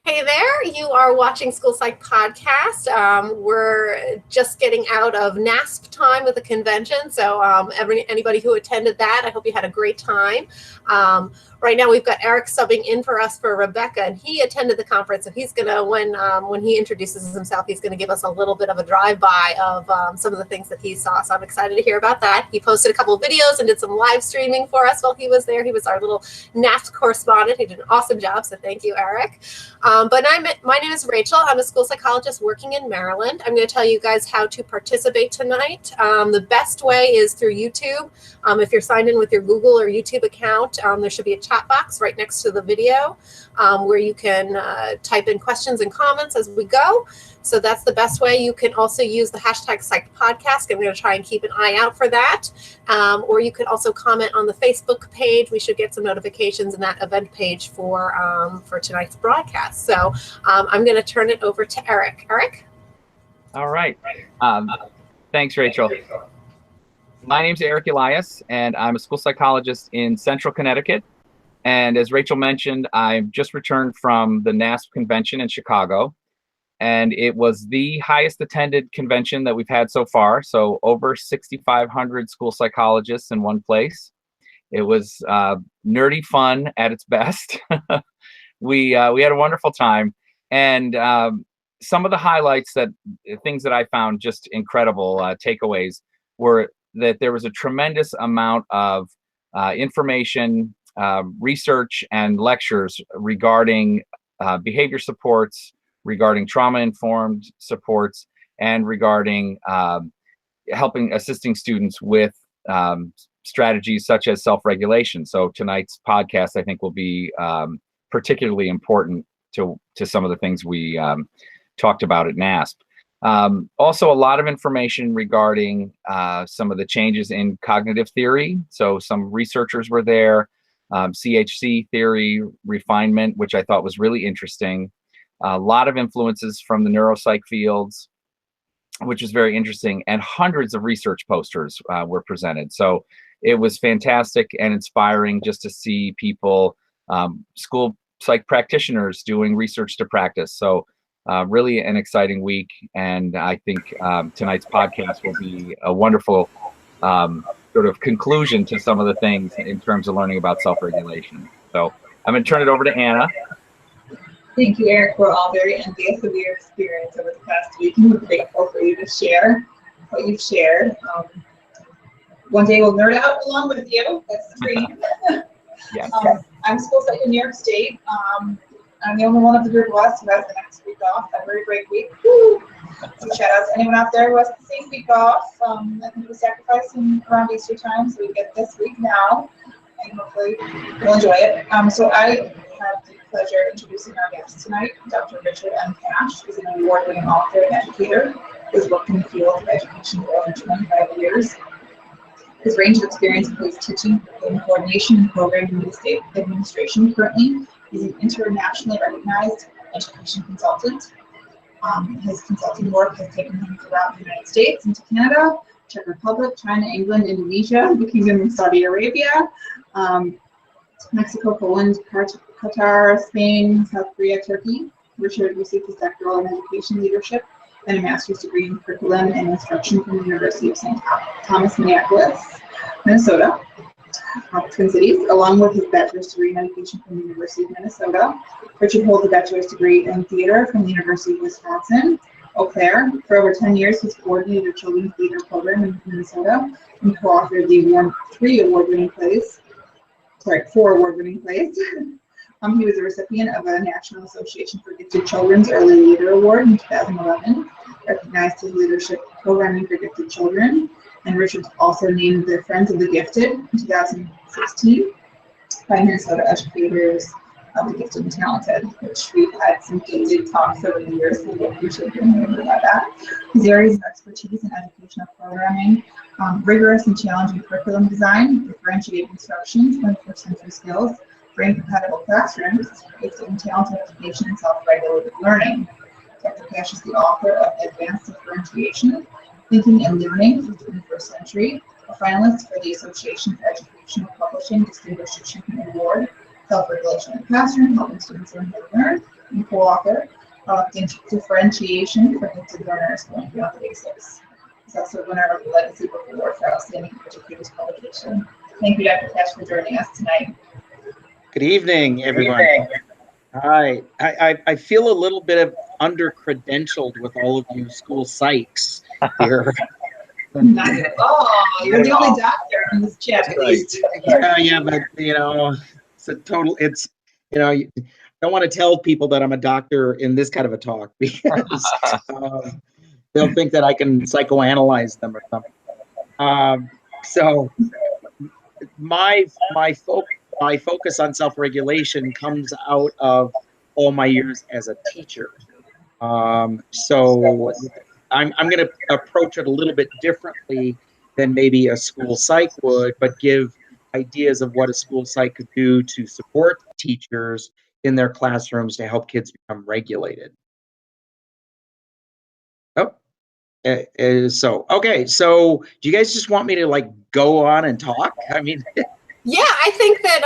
Hey there, you are watching School Psych Podcast. We're just getting out of NASP time with the convention, so anybody who attended that, I hope you had a great time. Right now we've got Eric subbing in for us for Rebecca, and he attended the conference, and he's going to, when he introduces himself, he's going to give us a little bit of a drive-by of some of the things that he saw, so I'm excited to hear about that. He posted a couple of videos and did some live streaming for us while he was there. He was our little NASP correspondent. He did an awesome job, so thank you, Eric. My name is Rachel. I'm a school psychologist working in Maryland. I'm going to tell you guys how to participate tonight. The best way is through YouTube. If you're signed in with your Google or YouTube account, there should be a chat box right next to the video where you can type in questions and comments as we go. So that's the best way. You can also use the hashtag #PsychPodcast. I'm going to try and keep an eye out for that. Or you can also comment on the Facebook page. We should get some notifications in that event page for tonight's broadcast. So I'm going to turn it over to Eric. Eric? All right. Thanks, Rachel. My name's Eric Elias, and I'm a school psychologist in Central Connecticut. And as Rachel mentioned, I've just returned from the NASP convention in Chicago. And it was the highest attended convention that we've had so far. So over 6,500 school psychologists in one place. It was nerdy fun at its best. We had a wonderful time. And some of the highlights, things that I found just incredible takeaways, were that there was a tremendous amount of information, research, and lectures regarding behavior supports, regarding trauma-informed supports, and regarding assisting students with strategies such as self-regulation. So tonight's podcast, I think, will be particularly important to some of the things we talked about at NASP. Also, a lot of information regarding some of the changes in cognitive theory. So some researchers were there, CHC theory refinement, which I thought was really interesting. A lot of influences from the neuropsych fields, which is very interesting, and hundreds of research posters were presented. So it was fantastic and inspiring just to see people, school psych practitioners, doing research to practice. So really an exciting week, and I think tonight's podcast will be a wonderful sort of conclusion to some of the things in terms of learning about self-regulation. So I'm going to turn it over to Anna. Thank you, Eric. We're all very envious of your experience over the past week, and we're grateful for you to share what you've shared. One day we'll nerd out along with you. That's the dream. Yes. I'm school psych in New York State. I'm the only one of the group of us who has the next week off. A very great week. Woo! So shout out to anyone out there who has the same week off. I think it was sacrificing around Easter time, so we get this week now, and hopefully you'll enjoy it. So I have the pleasure of introducing our guest tonight, Dr. Richard M. Cash, who's an award-winning author and educator who's worked in the field of education for over 25 years. His range of experience includes teaching, coordination, and programming in the state administration. Currently, he's an internationally recognized education consultant. His consulting work has taken him throughout the United States, into Canada, Czech Republic, China, England, Indonesia, the Kingdom of Saudi Arabia, Mexico, Poland, Qatar, Spain, South Korea, Turkey. Richard received his doctoral in education leadership and a master's degree in curriculum and instruction from the University of St. Thomas, Minneapolis, Minnesota, Twin Cities, along with his bachelor's degree in education from the University of Minnesota. Richard holds a bachelor's degree in theater from the University of Wisconsin, Eau Claire. For over 10 years, he's coordinated a children's theater program in Minnesota and co-authored the four award-winning plays. He was a recipient of a National Association for Gifted Children's Early Leader Award in 2011, recognized his leadership programming for gifted children, and Richard's also named the Friends of the Gifted in 2016 by Minnesota Educators of the Gifted and Talented, which we've had some gifted talks over the years, so we appreciate hearing about that. His areas of expertise in educational programming, rigorous and challenging curriculum design, differentiated instruction, 21st century skills, brain-compatible classrooms, gifted and talented education, and self-regulated learning. Dr. Cash is the author of Advancing Differentiation, Thinking and Learning for the 21st Century, a finalist for the Association for Educational Publishing Distinguished Achievement Award, Self-Regulation in the Classroom, helping students learn how to learn, and co-author of Differentiation for Gifted Learners Going Beyond the Basics. He's also a winner of the Legacy Book Award for Outstanding Educators Publication. Thank you, Dr. Cash, for joining us tonight. Good evening, everyone. Hi. I feel a little bit of under-credentialed with all of you school psychs here. Oh, you're the only doctor in this chat, at least. Yeah, but it's you don't want to tell people that I'm a doctor in this kind of a talk because they'll think that I can psychoanalyze them or something. So my focus on self-regulation comes out of all my years as a teacher. So I'm going to approach it a little bit differently than maybe a school psych would, but give ideas of what a school psych could do to support teachers in their classrooms to help kids become regulated. Okay, so do you guys just want me to like go on and talk? I mean, yeah, I think that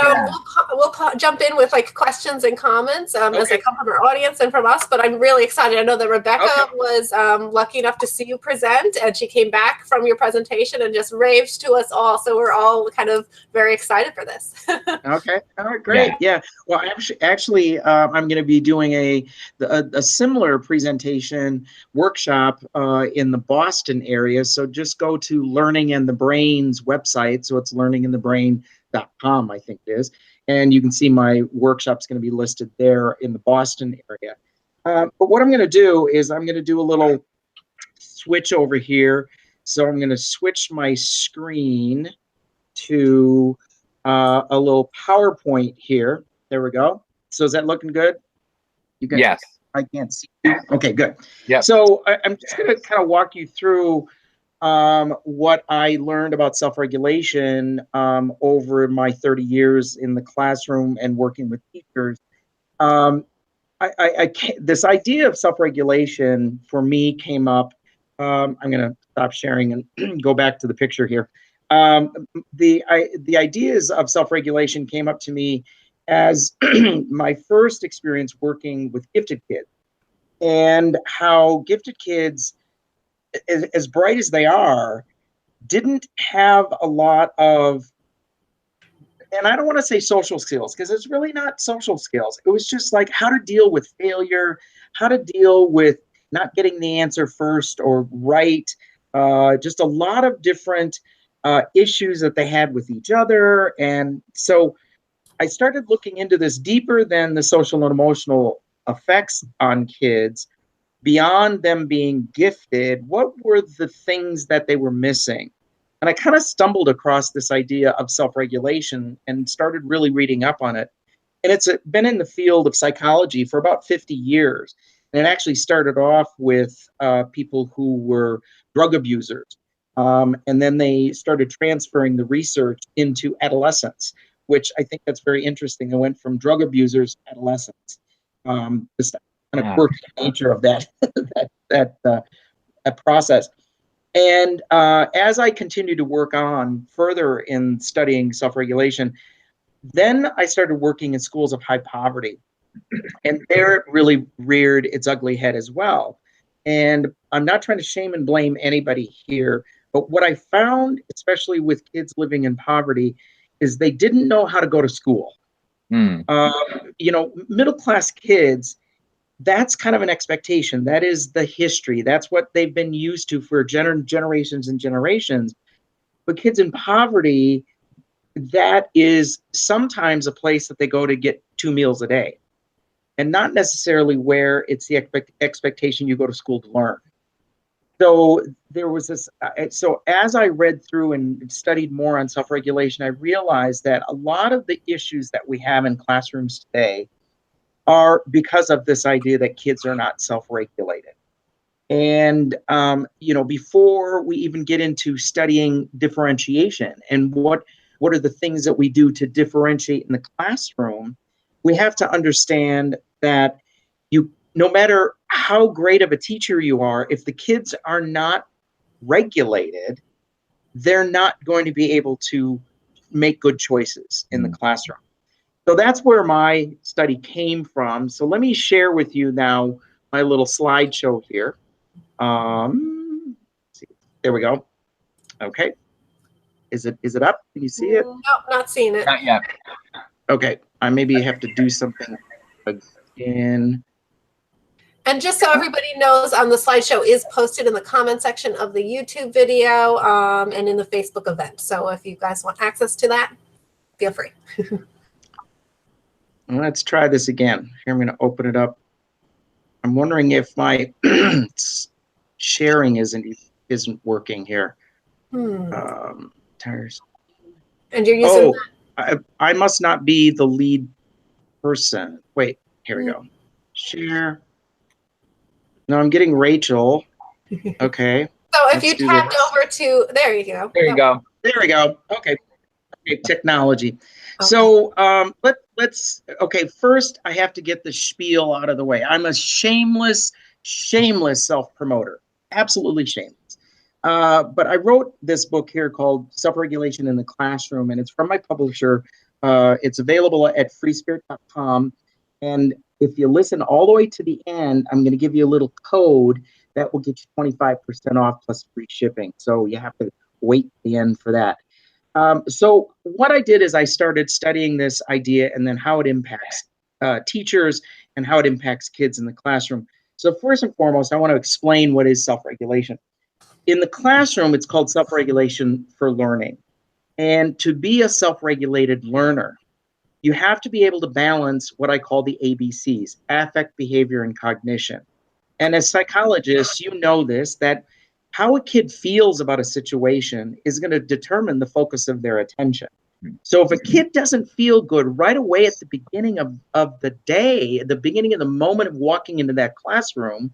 we'll jump in with like questions and comments as they come from our audience and from us. But I'm really excited. I know that Rebecca was lucky enough to see you present, and she came back from your presentation and just raved to us all. So we're all kind of very excited for this. Okay, all right, great. Yeah. Well, actually, I'm going to be doing a similar presentation workshop in the Boston area. So just go to Learning in the Brain's website. So it's learninginthebrain.com, I think it is. And you can see my workshop's going to be listed there in the Boston area. But what I'm going to do is I'm going to do a little switch over here. So I'm going to switch my screen to a little PowerPoint here. There we go. So is that looking good? You guys, yes. I can't see. Okay, good. Yeah. So I'm just going to kind of walk you through what I learned about self-regulation over my 30 years in the classroom and working with teachers. This idea of self-regulation for me came up. I'm going to stop sharing and go back to the picture here. The ideas of self-regulation came up to me as my first experience working with gifted kids, and how gifted kids, as bright as they are, didn't have a lot of, and I don't want to say social skills, because it's really not social skills. It was just like how to deal with failure, how to deal with not getting the answer first or right, just a lot of different issues that they had with each other. And so I started looking into this deeper than the social and emotional effects on kids. Beyond them being gifted, what were the things that they were missing? And I kind of stumbled across this idea of self-regulation and started really reading up on it. And it's been in the field of psychology for about 50 years. And it actually started off with people who were drug abusers. And then they started transferring the research into adolescents, which I think that's very interesting. It went from drug abusers to adolescents. This kind of quirky nature of that that process. And as I continued to work on further in studying self-regulation, then I started working in schools of high poverty. And there it really reared its ugly head as well. And I'm not trying to shame and blame anybody here, but what I found, especially with kids living in poverty, is they didn't know how to go to school. Middle-class kids, that's kind of an expectation. That is the history. That's what they've been used to for generations and generations. But kids in poverty, that is sometimes a place that they go to get 2 meals a day, and not necessarily where it's the expectation you go to school to learn. So there was this. So as I read through and studied more on self-regulation, I realized that a lot of the issues that we have in classrooms today are because of this idea that kids are not self-regulated. And, before we even get into studying differentiation and what are the things that we do to differentiate in the classroom, we have to understand that no matter how great of a teacher you are, if the kids are not regulated, they're not going to be able to make good choices in the classroom. So that's where my study came from. So let me share with you now my little slideshow here. See, there we go. Okay. Is it up? Can you see it? Nope, not seeing it. Not yet. Okay. I maybe have to do something again. And just so everybody knows, the slideshow is posted in the comment section of the YouTube video and in the Facebook event. So if you guys want access to that, feel free. Let's try this again. Here, I'm going to open it up. I'm wondering if my sharing isn't working here. Tires. And you're using I must not be the lead person. Wait, here we go. Share. No, I'm getting Rachel. Okay. So if you tapped over to, there you go. There you go. There we go. Okay. Technology. Okay. So let's okay, first I have to get the spiel out of the way. I'm a shameless self-promoter. Absolutely shameless. But I wrote this book here called Self-Regulation in the Classroom, and it's from my publisher. It's available at freespirit.com. And if you listen all the way to the end, I'm going to give you a little code that will get you 25% off plus free shipping. So you have to wait to the end for that. So what I did is I started studying this idea and then how it impacts teachers and how it impacts kids in the classroom. So first and foremost, I want to explain what is self-regulation. In the classroom, it's called self-regulation for learning. And to be a self-regulated learner, you have to be able to balance what I call the ABCs, affect, behavior, and cognition. And as psychologists, you know this, that how a kid feels about a situation is going to determine the focus of their attention. So if a kid doesn't feel good right away at the beginning of the day, at the beginning of the moment of walking into that classroom,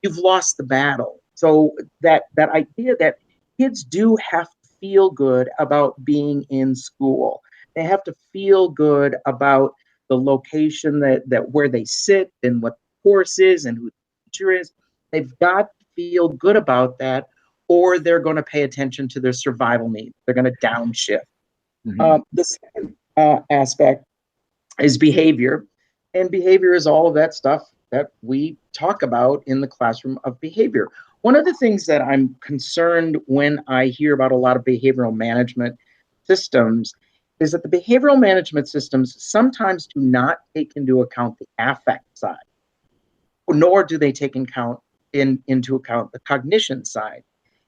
you've lost the battle. So that idea that kids do have to feel good about being in school. They have to feel good about the location that where they sit and what the course is and who the teacher is. They've got to feel good about that, or they're going to pay attention to their survival needs. They're going to downshift. The second aspect is behavior. And behavior is all of that stuff that we talk about in the classroom of behavior. One of the things that I'm concerned when I hear about a lot of behavioral management systems is that the behavioral management systems sometimes do not take into account the affect side, nor do they take into account the cognition side.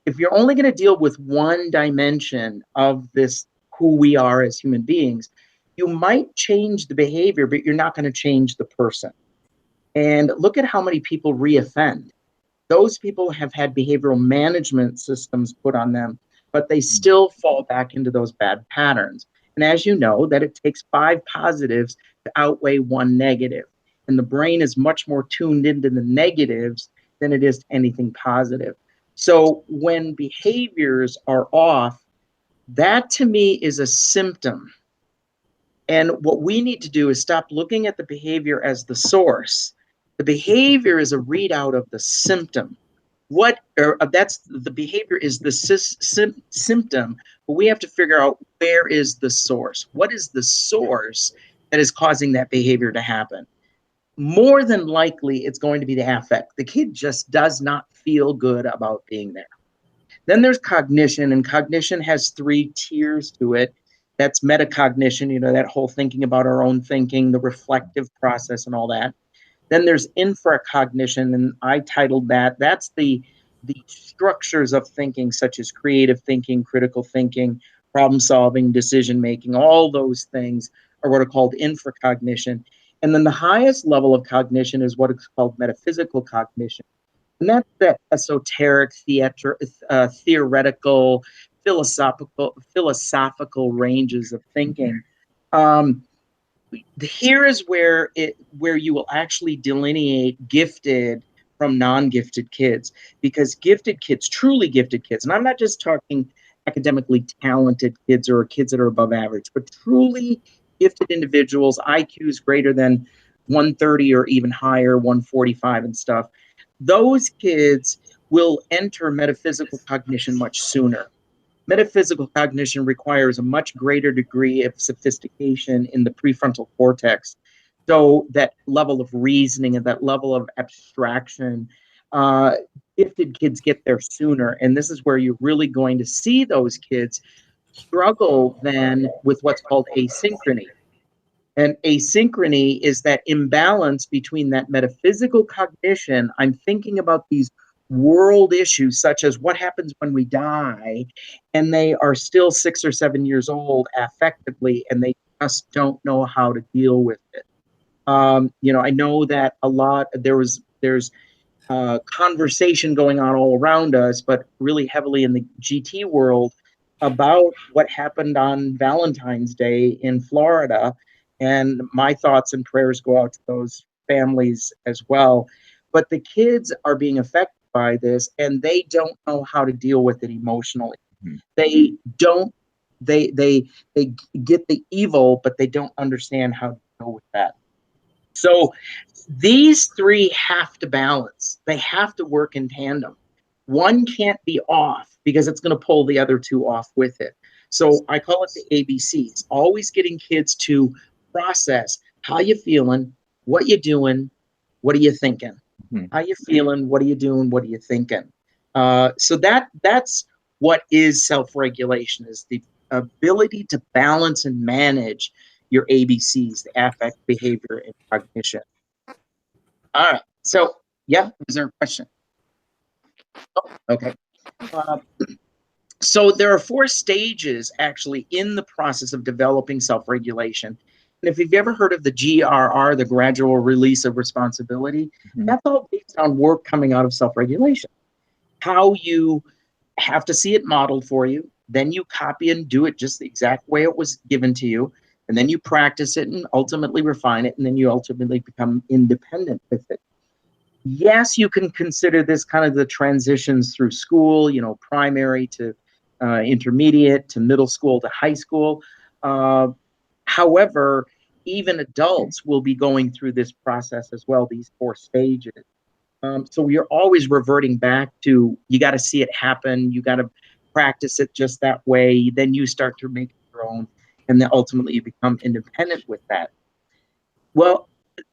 If you're only going to deal with one dimension of this, who we are as human beings, you might change the behavior, but you're not going to change the person. And look at how many people reoffend. Those people have had behavioral management systems put on them, but they still fall back into those bad patterns. And as you know, that it takes 5 positives to outweigh 1 negative. And the brain is much more tuned into the negatives than it is to anything positive. So when behaviors are off, that to me is a symptom. And what we need to do is stop looking at the behavior as the source. The behavior is a readout of the symptom. That's the behavior is the symptom, but we have to figure out where is the source. What is the source that is causing that behavior to happen? More than likely, it's going to be the affect. The kid just does not feel good about being there. Then there's cognition, and cognition has 3 tiers to it. That's metacognition, that whole thinking about our own thinking, the reflective process and all that. Then there's infracognition, and I titled that's the structures of thinking, such as creative thinking, critical thinking, problem solving, decision making. All those things are what are called infracognition. And then the highest level of cognition is what is called metaphysical cognition. And that's the esoteric, theoretical, philosophical ranges of thinking. Here is where you will actually delineate gifted from non-gifted kids, because gifted kids, truly gifted kids, and I'm not just talking academically talented kids or kids that are above average, but truly gifted individuals, IQs greater than 130 or even higher, 145 and stuff. Those kids will enter metaphysical cognition much sooner. Metaphysical cognition requires a much greater degree of sophistication in the prefrontal cortex. So that level of reasoning and that level of abstraction, gifted kids get there sooner. And this is where you're really going to see those kids struggle then with what's called asynchrony. And asynchrony is that imbalance between that metaphysical cognition, I'm thinking about these world issues such as what happens when we die, and they are still 6 or 7 years old affectively, and they just don't know how to deal with it. I know that there's conversation going on all around us, but really heavily in the GT world about what happened on Valentine's Day in Florida. And my thoughts and prayers go out to those families as well. But the kids are being affected by this, and they don't know how to deal with it emotionally. Mm-hmm. They get the evil, but they don't understand how to deal with that. So these three have to balance. They have to work in tandem. One can't be off because it's going to pull the other two off with it. So I call it the ABCs, always getting kids to process how you feeling, what you doing, what are you thinking? Mm-hmm. How you feeling, what are you doing, what are you thinking? So that's what is self-regulation, is the ability to balance and manage your ABCs, the affect, behavior, and cognition. All right. So, yeah, is there a question? Oh, okay. So there are 4 stages actually in the process of developing self-regulation. And if you've ever heard of the GRR, the gradual release of responsibility, mm-hmm. that's all based on work coming out of self-regulation. How you have to see it modeled for you, then you copy and do it just the exact way it was given to you, and then you practice it and ultimately refine it, and then you ultimately become independent with it. Yes, you can consider this kind of the transitions through school, primary to intermediate to middle school to high school. However, even adults will be going through this process as well, these 4 stages. So we are always reverting back to, you got to see it happen. You got to practice it just that way. Then you start to make it your own. And then ultimately you become independent with that. Well,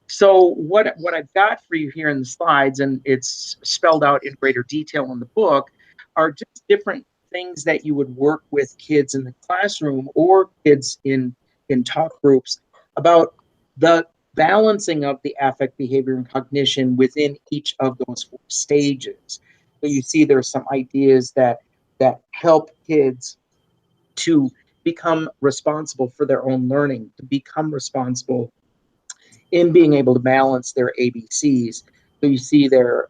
so what I've got for you here in the slides, and it's spelled out in greater detail in the book, are just different things that you would work with kids in the classroom or kids in talk groups about the balancing of the affect, behavior, and cognition within each of those 4 stages. So you see there's some ideas that help kids to become responsible for their own learning, to become responsible in being able to balance their ABCs. So you see there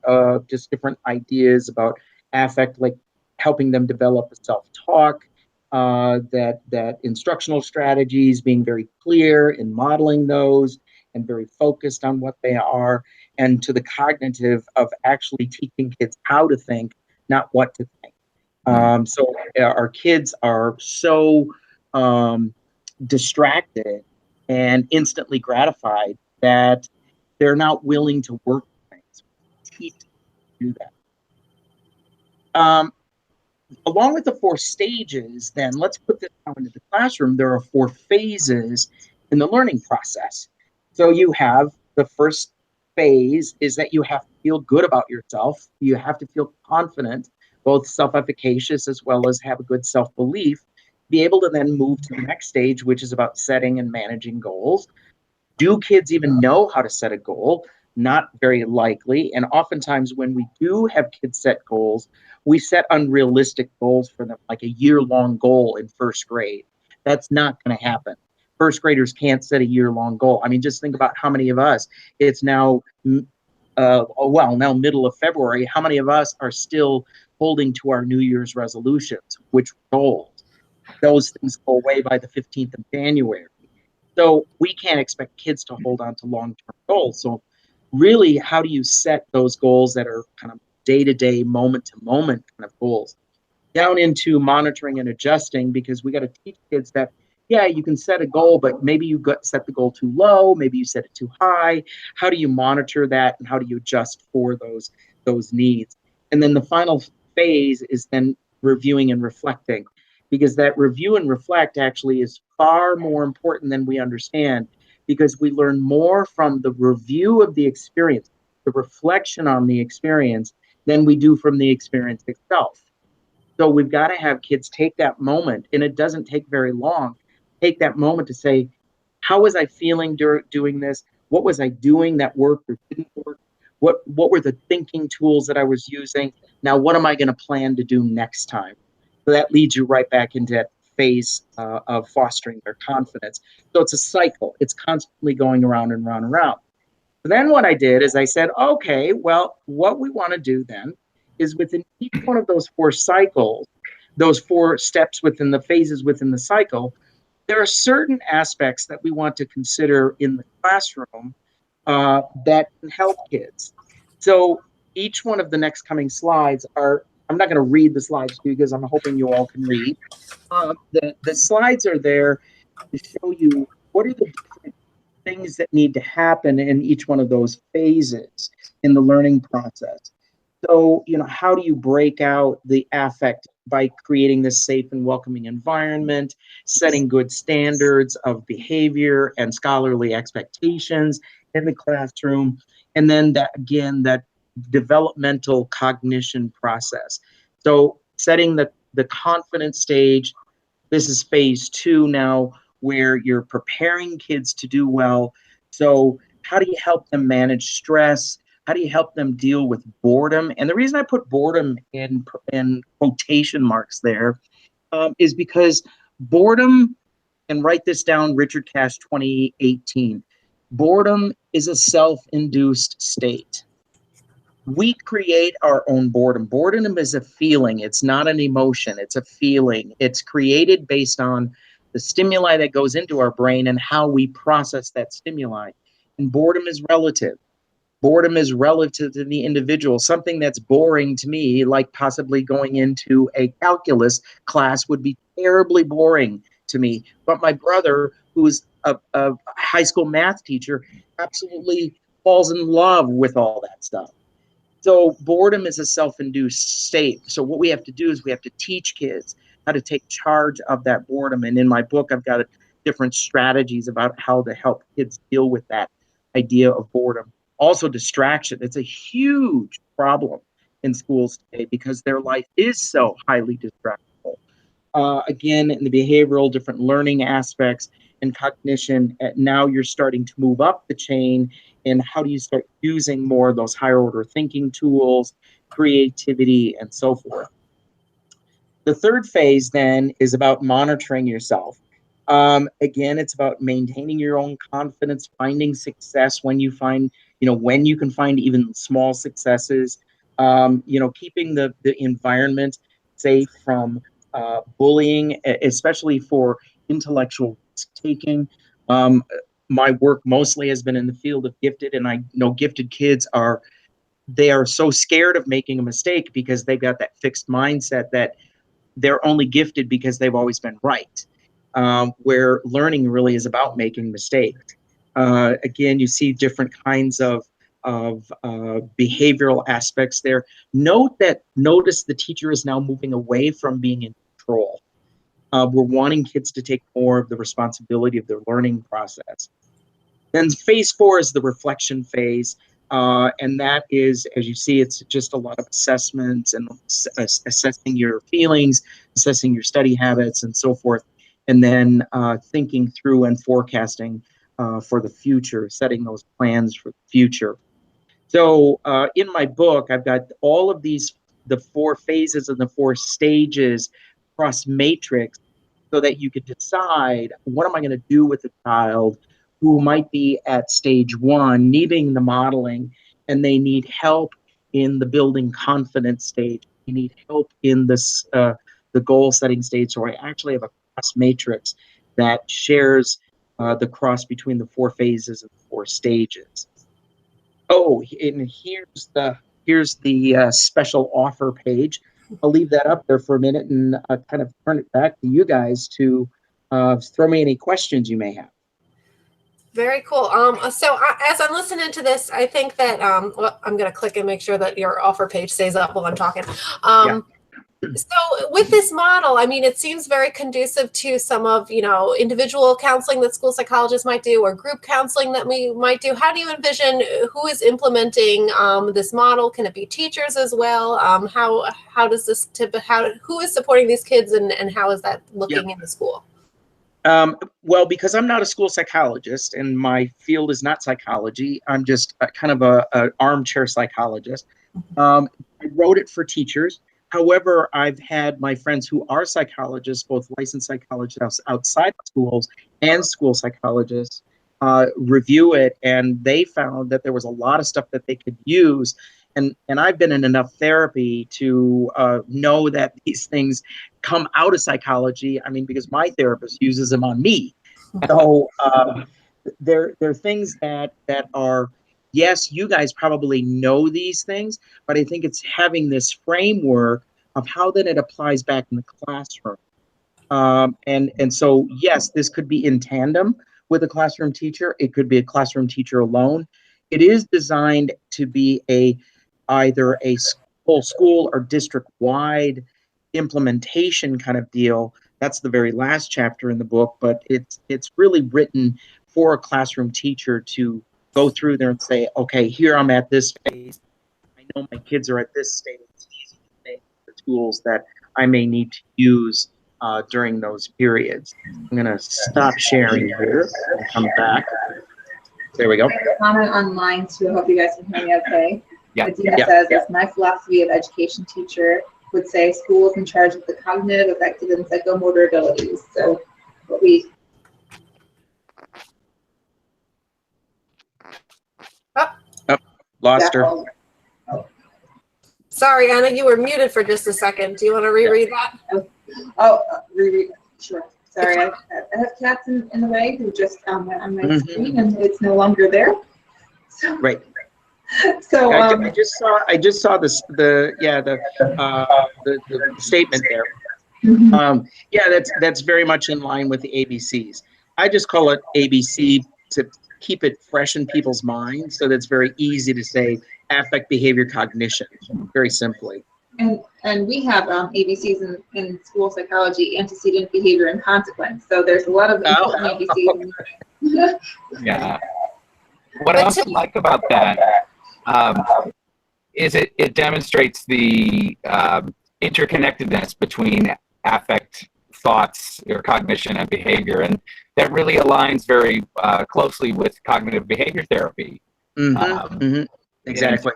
just different ideas about affect, like helping them develop a self-talk, that instructional strategies, being very clear in modeling those and very focused on what they are, and to the cognitive of actually teaching kids how to think, not what to think. So our kids are so distracted and instantly gratified that they're not willing to work with things. Teach them to do that. Along with the 4 stages, then let's put this out into the classroom. There are 4 phases in the learning process. So you have the first phase is that you have to feel good about yourself. You have to feel confident, both self-efficacious as well as have a good self-belief, be able to then move to the next stage, which is about setting and managing goals. Do kids even know how to set a goal? Not very likely. And oftentimes when we do have kids set goals, we set unrealistic goals for them, like a year-long goal in first grade. That's not going to happen. First graders can't set a year-long goal. I mean, just think about how many of us, it's now, now middle of February, how many of us are still holding to our New Year's resolutions, which goals? Those things go away by the 15th of January. So we can't expect kids to hold on to long-term goals. So really, how do you set those goals that are kind of day-to-day, moment-to-moment kind of goals? Down into monitoring and adjusting, because we got to teach kids that, yeah, you can set a goal, but maybe you set the goal too low, maybe you set it too high. How do you monitor that, and how do you adjust for those needs? And then the final phase is then reviewing and reflecting. because that review and reflect actually is far more important than we understand, because we learn more from the review of the experience, the reflection on the experience, than we do from the experience itself. So we've got to have kids take that moment, and it doesn't take very long. Take that moment to say, how was I feeling doing this? What was I doing that worked or didn't work? What were the thinking tools that I was using? Now, what am I going to plan to do next time? So that leads you right back into that phase of fostering their confidence. So it's a cycle. It's constantly going around and around and around. So then what I did is I said, okay, well, what we want to do then is within each one of those 4 cycles, those 4 steps within the phases within the cycle, there are certain aspects that we want to consider in the classroom that can help kids. So each one of the next coming slides are, I'm not going to read the slides to you because I'm hoping you all can read. The slides are there to show you what are the different things that need to happen in each one of those phases in the learning process. So, how do you break out the affect by creating this safe and welcoming environment, setting good standards of behavior and scholarly expectations in the classroom, and then that developmental cognition process. So setting the confidence stage. This is phase 2 now, where you're preparing kids to do well. So how do you help them manage stress? How do you help them deal with boredom? And the reason I put boredom in quotation marks there is because boredom, and write this down, Richard Cash 2018, boredom is a self-induced state. We create our own boredom. Boredom is a feeling. It's not an emotion. It's a feeling. It's created based on the stimuli that goes into our brain and how we process that stimuli. And boredom is relative. Boredom is relative to the individual. Something that's boring to me, like possibly going into a calculus class, would be terribly boring to me. But my brother, who's a high school math teacher, absolutely falls in love with all that stuff. So boredom is a self-induced state. So what we have to do is we have to teach kids how to take charge of that boredom. And in my book, I've got different strategies about how to help kids deal with that idea of boredom. Also, distraction. It's a huge problem in schools today because their life is so highly distractible. Again, in the behavioral, different learning aspects and cognition, now you're starting to move up the chain. And how do you start using more of those higher order thinking tools, creativity, and so forth? The third phase then is about monitoring yourself. Again, it's about maintaining your own confidence, finding success when you find, when you can find even small successes, keeping the environment safe from bullying, especially for intellectual risk taking. My work mostly has been in the field of gifted, and I know gifted kids are so scared of making a mistake because they've got that fixed mindset that they're only gifted because they've always been right, where learning really is about making mistakes. Again, you see different kinds of behavioral aspects there. Notice the teacher is now moving away from being in control. We're wanting kids to take more of the responsibility of their learning process. Then phase 4 is the reflection phase. And that is, as you see, it's just a lot of assessments and assessing your feelings, assessing your study habits, and so forth. And then thinking through and forecasting for the future, setting those plans for the future. So in my book, I've got all of these, the 4 phases and the 4 stages cross matrix, so that you could decide, what am I going to do with a child who might be at stage 1, needing the modeling, and they need help in the building confidence stage. They need help in this the goal setting stage. So I actually have a cross matrix that shares the cross between the 4 phases and the 4 stages. Oh, and here's the special offer page. I'll leave that up there for a minute and kind of turn it back to you guys to throw me any questions you may have. Very cool. So as I'm listening to this, I think that, well, I'm going to click and make sure that your offer page stays up while I'm talking. Yeah. So with this model, I mean, it seems very conducive to some of, individual counseling that school psychologists might do, or group counseling that we might do. How do you envision who is implementing this model? Can it be teachers as well? How does this who is supporting these kids, and how is that looking in the school? Well, because I'm not a school psychologist and my field is not psychology, I'm just kind of a armchair psychologist. I wrote it for teachers. However, I've had my friends who are psychologists, both licensed psychologists outside schools and school psychologists, review it, and they found that there was a lot of stuff that they could use. And I've been in enough therapy to know that these things come out of psychology. I mean, because my therapist uses them on me. So they're things that are, yes, you guys probably know these things, but I think it's having this framework of how then it applies back in the classroom. And so, yes, this could be in tandem with a classroom teacher. It could be a classroom teacher alone. It is designed to be either a whole school or district-wide implementation kind of deal. That's the very last chapter in the book, but it's really written for a classroom teacher to go through there and say, okay, here I'm at this phase. I know my kids are at this stage. These are the tools that I may need to use during those periods. I'm going to stop sharing here and come back. There we go. Comment online too. I hope you guys can hear me okay. Yeah. Adina says, as my philosophy of education teacher would say, school is in charge of the cognitive, affective, and psychomotor abilities. So what we Lost her. Sorry, Anna, you were muted for just a second. Do you want to reread that? Reread. Sure. Sorry, I have cats in the way who just went on my screen and it's no longer there. So, right. So I just saw this the statement there. That's very much in line with the ABCs. I just call it ABC to keep it fresh in people's minds, so that's very easy to say affect, behavior, cognition, very simply. And we have ABCs in school psychology: antecedent, behavior, and consequence. So there's a lot of important ABCs. Yeah. What I also like about that is it demonstrates the interconnectedness between affect, thoughts, or cognition and behavior, and that really aligns very closely with cognitive behavior therapy. Exactly.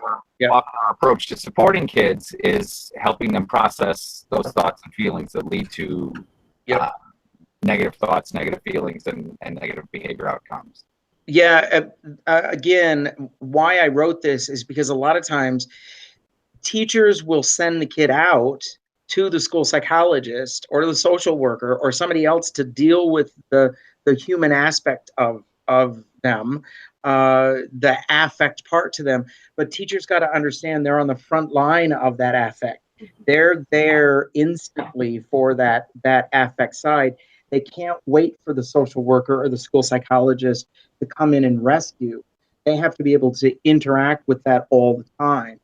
Our approach to supporting kids is helping them process those thoughts and feelings that lead to negative thoughts, negative feelings, and negative behavior outcomes. Yeah, again, why I wrote this is because a lot of times teachers will send the kid out to the school psychologist or the social worker or somebody else to deal with the human aspect of them, the affect part to them. But teachers got to understand they're on the front line of that affect. They're there instantly for that affect side. They can't wait for the social worker or the school psychologist to come in and rescue. They have to be able to interact with that all the time.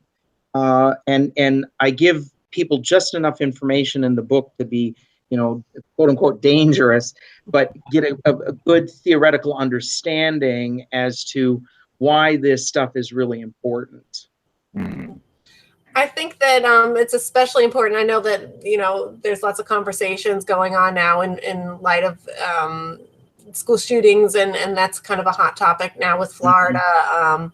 And I give people just enough information in the book to be, quote unquote, dangerous, but get a good theoretical understanding as to why this stuff is really important. I think that it's especially important. I know that, there's lots of conversations going on now in light of school shootings, and that's kind of a hot topic now with Florida,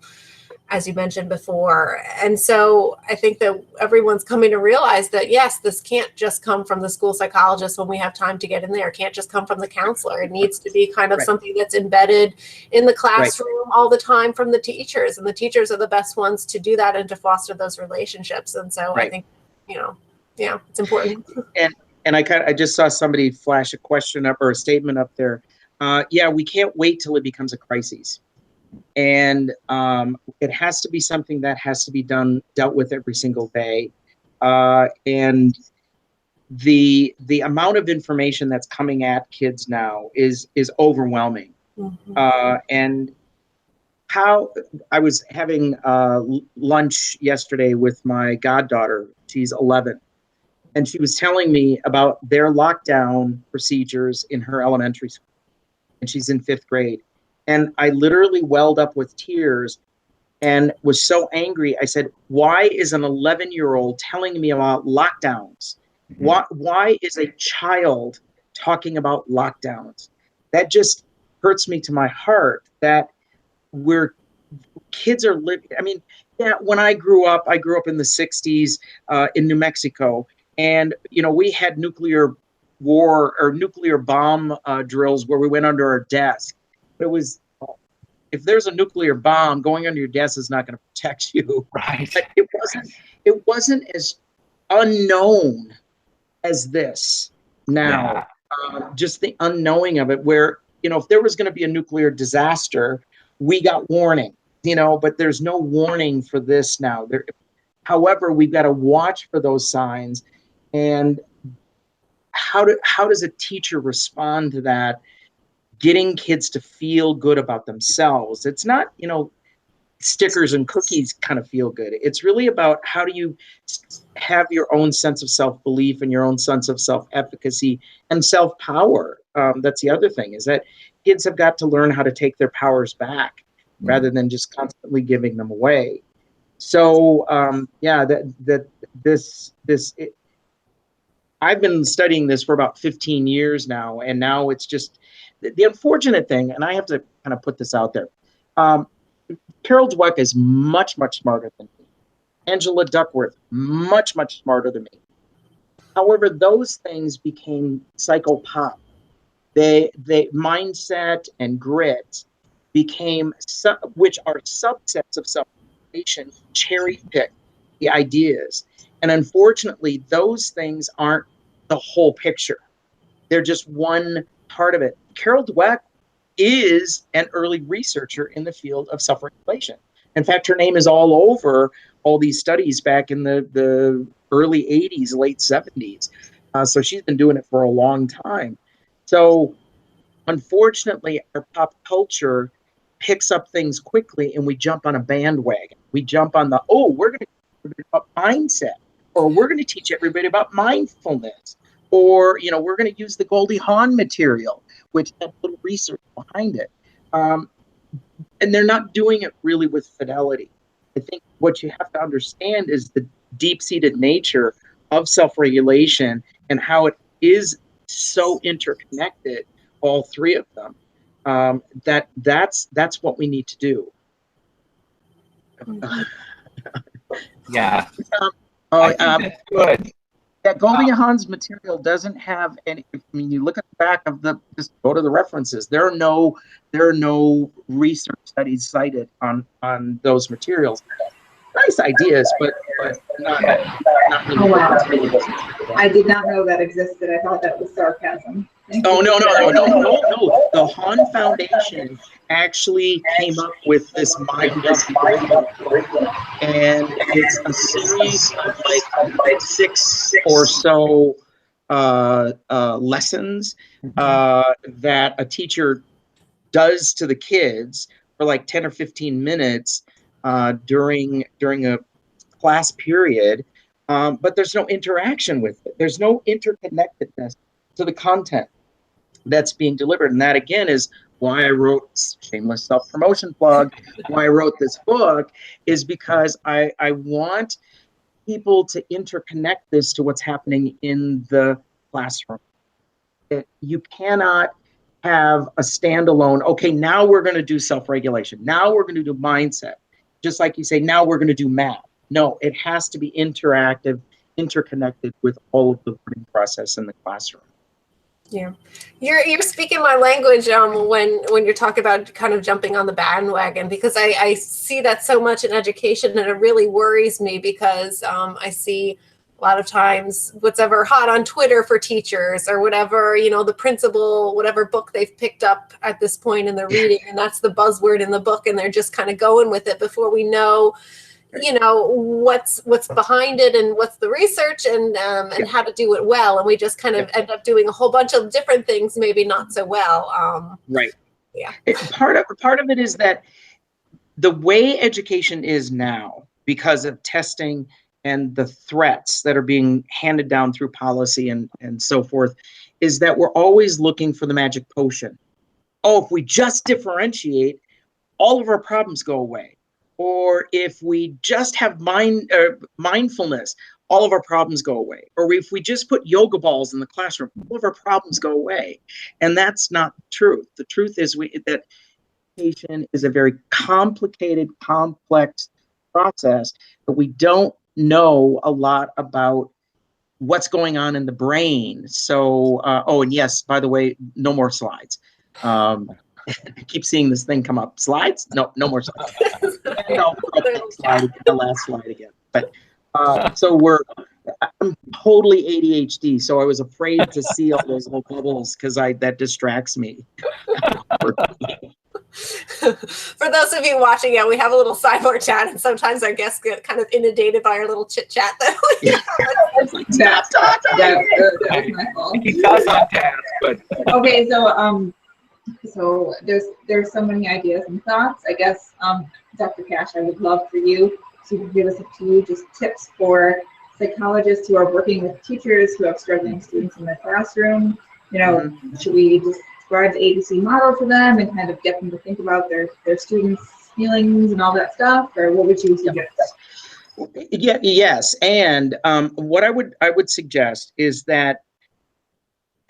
as you mentioned before. And so I think that everyone's coming to realize that, yes, this can't just come from the school psychologist when we have time to get in there. It can't just come from the counselor. It needs to be kind of something that's embedded in the classroom all the time from the teachers. And the teachers are the best ones to do that and to foster those relationships. And so I think, it's important. And I just saw somebody flash a question up or a statement up there. We can't wait till it becomes a crisis. And it has to be something that has to be dealt with every single day. And the amount of information that's coming at kids now is overwhelming. And how I was having lunch yesterday with my goddaughter. She's 11. And she was telling me about their lockdown procedures in her elementary school. And she's in 5th grade. And I literally welled up with tears and was so angry. I said, why is an 11-year-old telling me about lockdowns? Why is a child talking about lockdowns? That just hurts me to my heart, that kids are living. I mean, yeah, when I grew up in the 60s in New Mexico. And, we had nuclear war or nuclear bomb drills where we went under our desk. But it was, if there's a nuclear bomb, going under your desk is not going to protect you. Right. But it wasn't as unknown as this now. Yeah. Just the unknowing of it, where, if there was going to be a nuclear disaster, we got warning, but there's no warning for this now. However, we've got to watch for those signs. And how does a teacher respond to that? Getting kids to feel good about themselves. It's not, stickers and cookies kind of feel good. It's really about how do you have your own sense of self-belief and your own sense of self-efficacy and self-power. That's the other thing, is that kids have got to learn how to take their powers back rather than just constantly giving them away. So I've been studying this for about 15 years now, and now it's just the unfortunate thing, and I have to kind of put this out there. Carol Dweck is much, much smarter than me. Angela Duckworth, much, much smarter than me. However, those things became psychopop. They mindset and grit became, which are subsets of self-regulation, cherry-pick the ideas. And unfortunately, those things aren't the whole picture. They're just one part of it. Carol Dweck is an early researcher in the field of self-regulation. In fact, her name is all over all these studies back in the early 80s, late 70s. So she's been doing it for a long time. So unfortunately, our pop culture picks up things quickly, and we jump on a bandwagon. We jump on we're going to teach everybody about mindset, or we're going to teach everybody about mindfulness, or, we're going to use the Goldie Hawn material, which has a little research behind it. And they're not doing it really with fidelity. I think what you have to understand is the deep-seated nature of self-regulation and how it is so interconnected, all three of them. That's what we need to do. Yeah. I think that's good. That Goldie Hawn's material doesn't have any. I mean, you look at the back of just go to the references. There are no research studies cited on those materials. Nice ideas, but not really. Oh, wow. I did not know that existed. I thought that was sarcasm. No. The Hawn Foundation actually came up with this mind curriculum, and it's a series of like 6 or so lessons that a teacher does to the kids for like 10 or 15 minutes during a class period, but there's no interaction with it. There's no interconnectedness to the content that's being delivered. And that, again, is why I wrote, shameless self-promotion plug, why I wrote this book, is because I want people to interconnect this to what's happening in the classroom. You cannot have a standalone, okay, now we're going to do self-regulation. Now we're going to do mindset. Just like you say, now we're going to do math. No, it has to be interactive, interconnected with all of the learning process in the classroom. Yeah, you're speaking my language when you're talking about kind of jumping on the bandwagon, because I see that so much in education, and it really worries me because I see a lot of times what's ever hot on Twitter for teachers or whatever, the principal, whatever book they've picked up at this point in the reading, and that's the buzzword in the book, and they're just kind of going with it before we know what's behind it and what's the research and how to do it well, and we just kind of end up doing a whole bunch of different things, maybe not so well. Right. Yeah. Part of it is that the way education is now, because of testing and the threats that are being handed down through policy and so forth is that we're always looking for the magic potion. Oh, if we just differentiate, all of our problems go away. Or if we just have mindfulness, all of our problems go away. Or if we just put yoga balls in the classroom, all of our problems go away. And that's not the truth. The truth is that education is a very complicated, complex process, but we don't know a lot about what's going on in the brain. So, oh, and yes, by the way, no more slides. I keep seeing this thing come up. Slides? No, no more slides. No, slide, the last slide again. But so I'm totally ADHD, so I was afraid to see all those little bubbles because that distracts me. For those of you watching, yeah, we have a little sidebar chat, and sometimes our guests get kind of inundated by our little chit chat. That's my fault. Keep us on task, but Okay, so there's so many ideas and thoughts. I guess, Dr. Cash, I would love for you to give us a few just tips for psychologists who are working with teachers who have struggling students in their classroom. You know, should we just describe the ABC model to them and kind of get them to think about their students' feelings and all that stuff, or what would you suggest? Yeah, yes, and what I would suggest is that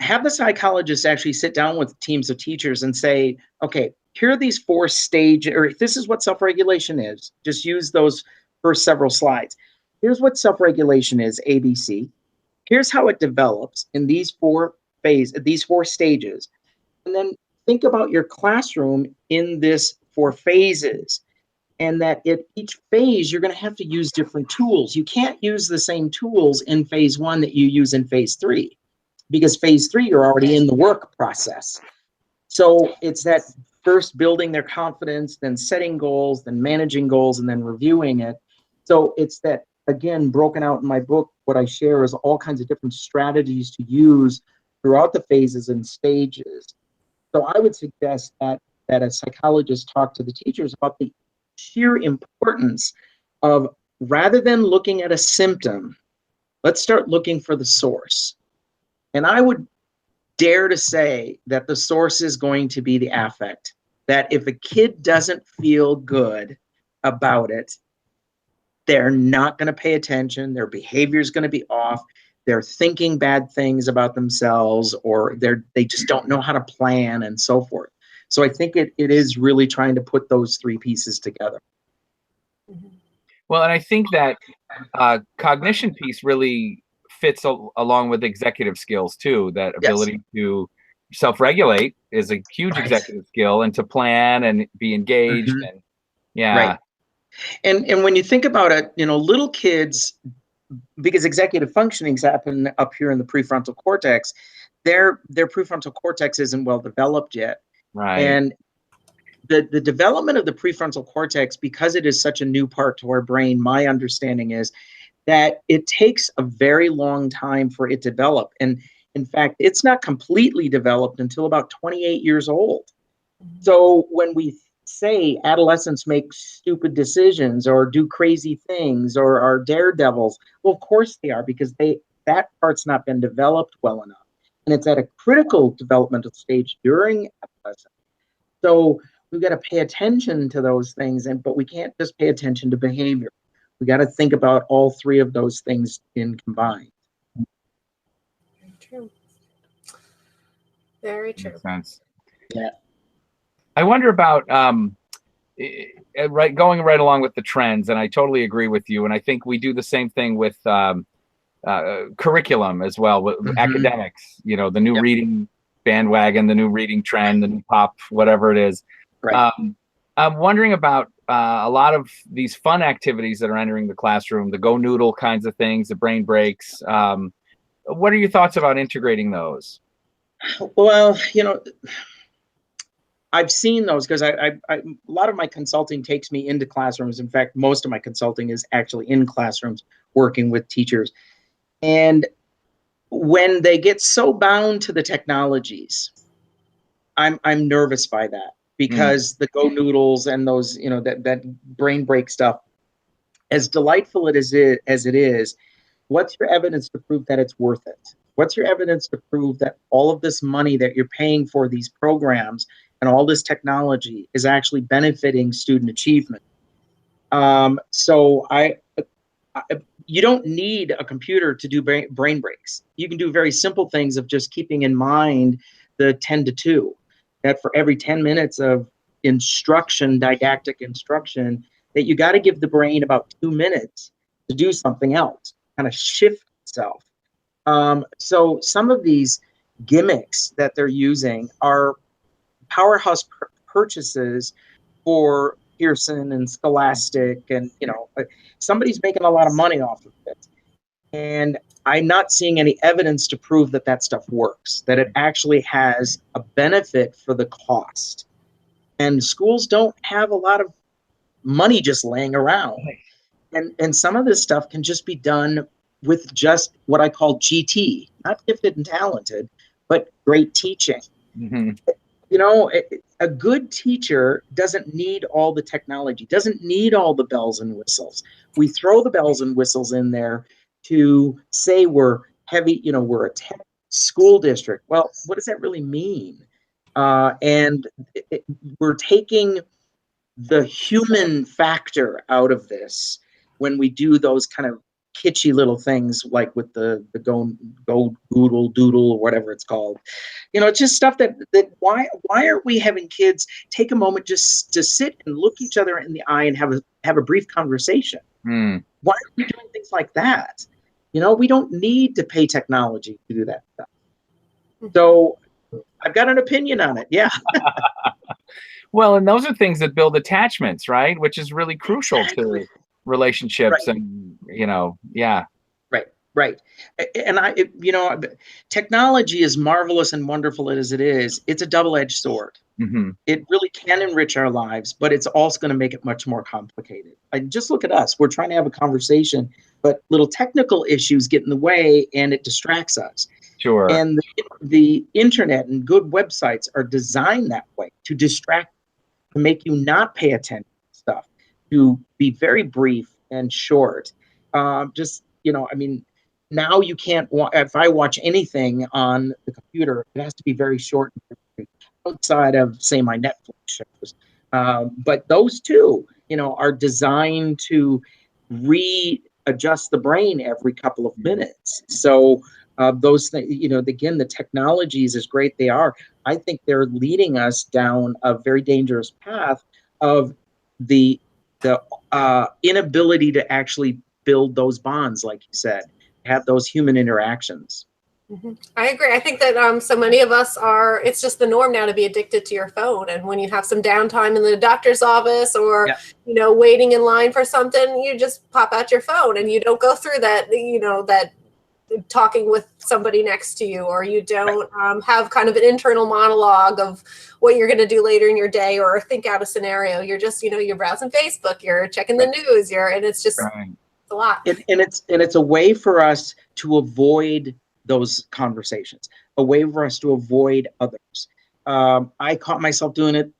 have the psychologists actually sit down with teams of teachers and say, okay, here are these 4 stages, or this is what self-regulation is. Just use those first several slides. Here's what self-regulation is, ABC. Here's how it develops in these 4 stages. And then think about your classroom in this 4 phases. And that at each phase, you're going to have to use different tools. You can't use the same tools in phase 1 that you use in phase 3. Because phase 3, you're already in the work process. So it's that first building their confidence, then setting goals, then managing goals, and then reviewing it. So it's that, again, broken out in my book, what I share is all kinds of different strategies to use throughout the phases and stages. So I would suggest that a psychologist talk to the teachers about the sheer importance of, rather than looking at a symptom, let's start looking for the source. And I would dare to say that the source is going to be the affect. That if a kid doesn't feel good about it, they're not going to pay attention. Their behavior is going to be off. They're thinking bad things about themselves, or they just don't know how to plan and so forth. So I think it is really trying to put those 3 pieces together. well, and I think that cognition piece really fits along with executive skills too. That ability to self-regulate is a huge executive skill, and to plan and be engaged. And Right. And when you think about it, little kids, because executive functionings happen up here in the prefrontal cortex, their prefrontal cortex isn't well developed yet. Right. And the development of the prefrontal cortex, because it is such a new part to our brain, my understanding is that it takes a very long time for it to develop. And in fact, it's not completely developed until about 28 years old. So when we say adolescents make stupid decisions or do crazy things or are daredevils, well, of course they are, because that part's not been developed well enough. And it's at a critical developmental stage during adolescence. So we've got to pay attention to those things, but we can't just pay attention to behavior. We got to think about all 3 of those things in combined. Very true. Very true. Makes sense. Yeah. I wonder about going right along with the trends, and I totally agree with you. And I think we do the same thing with curriculum as well, with academics. The new reading bandwagon, the new reading trend, the new pop, whatever it is. Right. I'm wondering about a lot of these fun activities that are entering the classroom, the Go Noodle kinds of things, the brain breaks. What are your thoughts about integrating those? Well, I've seen those because a lot of my consulting takes me into classrooms. In fact, most of my consulting is actually in classrooms working with teachers. And when they get so bound to the technologies, I'm nervous by that, because the Go Noodles and those, that brain break stuff, as delightful as it is, what's your evidence to prove that it's worth it? What's your evidence to prove that all of this money that you're paying for these programs and all this technology is actually benefiting student achievement? So you don't need a computer to do brain breaks. You can do very simple things of just keeping in mind the 10 to 2, that for every 10 minutes of instruction, didactic instruction, that you got to give the brain about 2 minutes to do something else, kind of shift itself. So some of these gimmicks that they're using are powerhouse purchases for Pearson and Scholastic, and somebody's making a lot of money off of it. And I'm not seeing any evidence to prove that that stuff works, that it actually has a benefit for the cost. And schools don't have a lot of money just laying around. And some of this stuff can just be done with just what I call GT, not gifted and talented, but great teaching. Mm-hmm. A good teacher doesn't need all the technology, doesn't need all the bells and whistles. We throw the bells and whistles in there to say we're heavy, we're a tech school district. Well, what does that really mean? And we're taking the human factor out of this when we do those kind of kitschy little things, like with the go Google Doodle or whatever it's called. It's just stuff that why aren't we having kids take a moment just to sit and look each other in the eye and have a brief conversation? Why aren't we doing things like that? We don't need to pay technology to do that stuff. So I've got an opinion on it. Yeah. Well, and those are things that build attachments, right? Which is really crucial to relationships, right. And yeah. Right. And technology, as marvelous and wonderful as it is, it's a double-edged sword. Mm-hmm. It really can enrich our lives, but it's also going to make it much more complicated. Just look at us. We're trying to have a conversation, but little technical issues get in the way and it distracts us. Sure. And the internet and good websites are designed that way, to distract, to make you not pay attention to stuff, to be very brief and short. Now you can't if I watch anything on the computer, it has to be very short, outside of, say, my Netflix shows. But those two, are designed to readjust the brain every couple of minutes. So those things, again, the technologies, as great they are, I think they're leading us down a very dangerous path of the inability to actually build those bonds, like you said, have those human interactions. Mm-hmm. I agree. I think that so many of us it's just the norm now to be addicted to your phone. And when you have some downtime in the doctor's office or, waiting in line for something, you just pop out your phone and you don't go through that, that talking with somebody next to you, or you don't have kind of an internal monologue of what you're going to do later in your day, or think out a scenario. You're just, you're browsing Facebook, you're checking the news, and it's just a lot. And it's a way for us to avoid those conversations, a way for us to avoid others. I caught myself doing it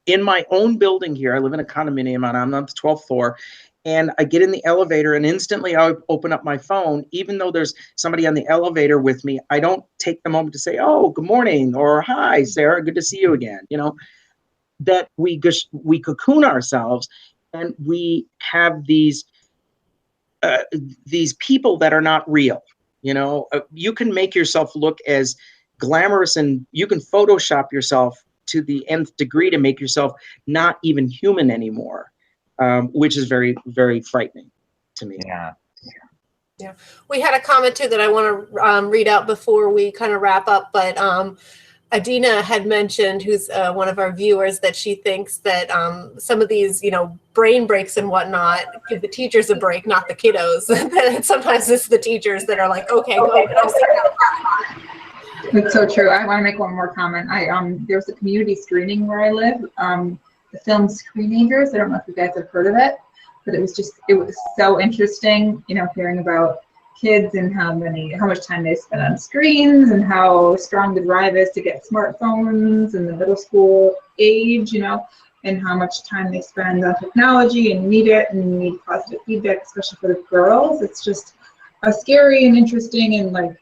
in my own building here. I live in a condominium and I'm on the 12th floor, and I get in the elevator and instantly I open up my phone. Even though there's somebody on the elevator with me, I don't take the moment to say, "Oh, good morning," or "Hi, Sarah, good to see you again." That we cocoon ourselves, and we have these people that are not real. You can make yourself look as glamorous, and you can Photoshop yourself to the nth degree to make yourself not even human anymore, which is very, very frightening to me. Yeah. We had a comment too that I want to read out before we kind of wrap up, but Adina had mentioned, who's one of our viewers, that she thinks that some of these, brain breaks and whatnot give the teachers a break, not the kiddos. That sometimes it's the teachers that are like, okay, go. It's so true. I want to make one more comment. There's a community screening where I live. The film Screenagers. I don't know if you guys have heard of it, but it was so interesting, hearing about kids and how much time they spend on screens, and how strong the drive is to get smartphones in the middle school age. and how much time they spend on technology and need it and need positive feedback, especially for the girls. It's just scary and interesting. And like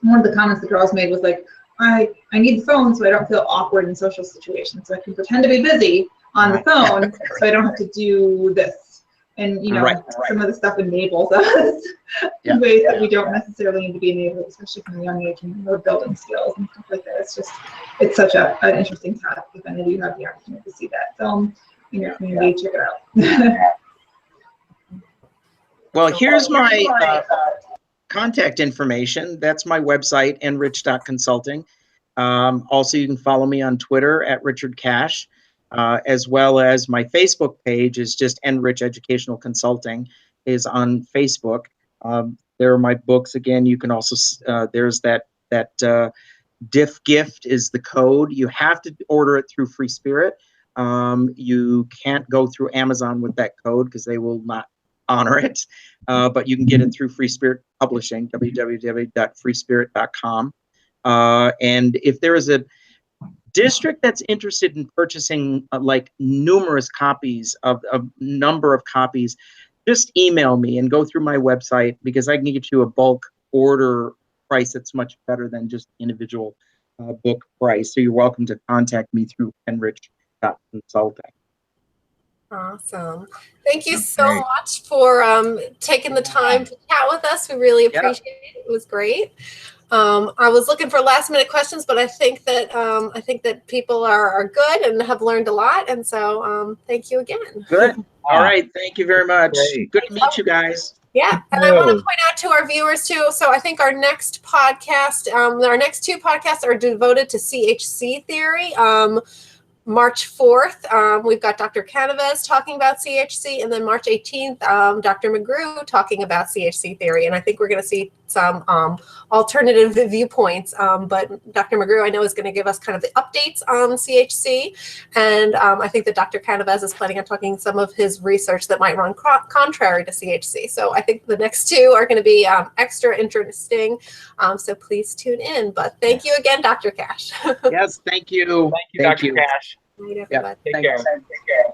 one of the comments the girls made was like, I need the phone so I don't feel awkward in social situations. So I can pretend to be busy on the phone so I don't have to do this. And you know, some of the stuff enables us in ways that we don't necessarily need to be enabled, especially from a young age, and we're building skills and stuff like that. It's just, it's such an interesting topic. If any of you have the opportunity to see that film in your community, check it out. Well, here's my contact information. That's my website, enrich.consulting. Also, you can follow me on Twitter at Richard Cash, as well as my Facebook page is just Enrich Educational Consulting is on Facebook. There are my books. Again, you can also, there's that diff gift is the code. You have to order it through Free Spirit. You can't go through Amazon with that code because they will not honor it, but you can get it through Free Spirit Publishing, www.freespirit.com. And if there is a district that's interested in purchasing like numerous copies of a number of copies, just email me and go through my website, because I can get you a bulk order price that's much better than just individual book price. So you're welcome to contact me through enrich.consulting. Awesome. Thank you so much for taking the time to chat with us. We really appreciate it. It was great. I was looking for last minute questions, but I think that people are good and have learned a lot. And so thank you again. Good. All right. Thank you very much. Great. Good to meet you guys. Yeah. And I want to point out to our viewers too. So I think our next podcast, our next two podcasts are devoted to CHC theory. March 4th, we've got Dr. Canavez talking about CHC, and then March 18th, Dr. McGrew talking about CHC theory. And I think we're going to see some alternative viewpoints. But Dr. McGrew, I know, is going to give us kind of the updates on CHC. And I think that Dr. Canavez is planning on talking some of his research that might run contrary to CHC. So I think the next two are going to be extra interesting. So please tune in. But thank you again, Dr. Cash. Yes, thank you. Thank you, Dr. Cash. Right, Yeah, Take care. Take care.